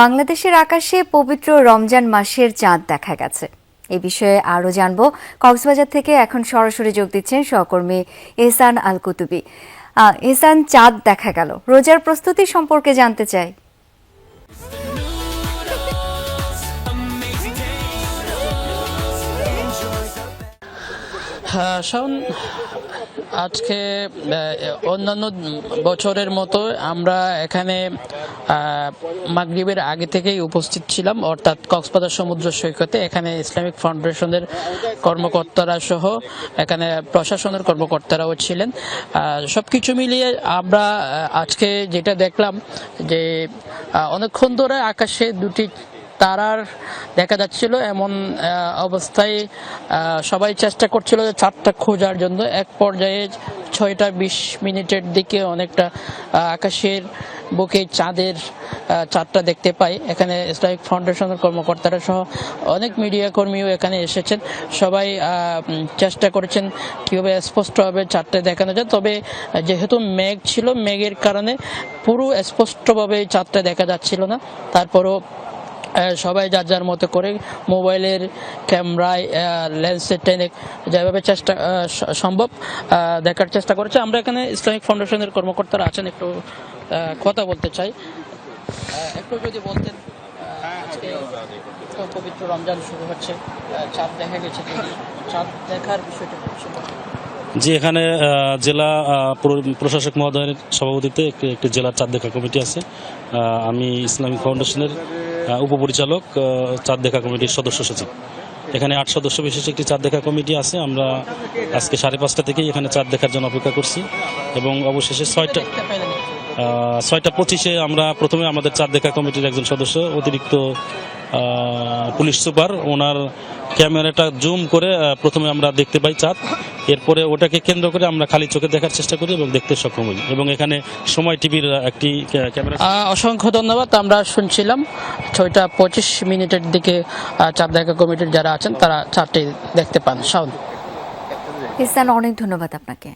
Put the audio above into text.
বাংলাদেশের আকাশে পবিত্র রমজান মাসের চাঁদ দেখা গেছে। এই বিষয়ে আরও জানবো। কক্সবাজার থেকে এখন সরাসরি যোগ দিচ্ছেন সহকর্মী এহসান আল কুতুবী। এহসান, চাঁদ দেখা গেল, রোজার প্রস্তুতি সম্পর্কে জানতে চাই। শাওন, আজকে অন্যান্য বছরের মতো আমরা এখানে মাগরিবের আগে থেকেই উপস্থিত ছিলাম, অর্থাৎ কক্সবাজার সমুদ্র সৈকতে। এখানে ইসলামিক ফাউন্ডেশনের কর্মকর্তারা সহ এখানে প্রশাসনের কর্মকর্তারাও ছিলেন। সবকিছু মিলিয়ে আমরা আজকে যেটা দেখলাম যে অনেকক্ষণ ধরে আকাশে দুটি তারার দেখা যাচ্ছিল। এমন অবস্থায় সবাই চেষ্টা করছিল যে চাঁদটা খোঁজার জন্য। এক পর্যায়ে 6:20 দিকে অনেকটা আকাশের বুকে চাঁদটা দেখতে পাই। এখানে ইসলামিক ফাউন্ডেশনের কর্মকর্তারা সহ অনেক মিডিয়া কর্মীও এখানে এসেছেন। সবাই চেষ্টা করেছেন কীভাবে স্পষ্টভাবে চাঁদটা দেখানো যায়। তবে যেহেতু মেঘ ছিল, মেঘের কারণে পুরো স্পষ্টভাবে চাঁদটা দেখা যাচ্ছিল না। তারপরও সবাই যার যার মতো করে মোবাইলের ক্যামেরায় লেন্সে টেনে যেভাবে সম্ভব দেখার চেষ্টা করেছে। আমরা এখানে ইসলামিক ফাউন্ডেশনের কর্মকর্তারা আছেন, একটু কথা বলতে চাই। একটু যদি বলতেন, আজকে পবিত্র রমজান শুরু হচ্ছে, চাঁদ দেখা গেছে, চাঁদ দেখার বিষয়টা জি, এখানে জেলা প্রশাসক মহোদয়ের সভাপতিত্বে একটি জেলার চাঁদ দেখা কমিটি আছে। আমি ইসলামিক ফাউন্ডেশনের উপপরিচালক, চাঁদ দেখা কমিটির সদস্য সচিব। এখানে 8 সদস্য বিশিষ্ট একটি চাঁদ দেখা কমিটি আছে। আমরা আজকে 5:30 থেকেই এখানে চাঁদ দেখার জন্য অপেক্ষা করছি এবং অবশেষে 6:25 আমরা প্রথমে আমাদের চাঁদ দেখা কমিটির একজন সদস্য, অতিরিক্ত পুলিশ সুপার, ওনার ক্যামেরাটা জুম করে প্রথমে আমরা দেখতে পাই চাঁদ। এরপরে ওটাকে কেন্দ্র করে আমরা খালি চোখে দেখার চেষ্টা করি এবং দেখতে সক্ষম হই। এবং এখানে সময় টিভির একটি ক্যামেরা। অসংখ্য ধন্যবাদ। আমরা শুনছিলাম 6:25 দিকে চাঁদ দেখা কমিটির যারা আছেন তারা চাঁদটি দেখতে পান। শাওন, এহসান, অনেক ধন্যবাদ আপনাকে।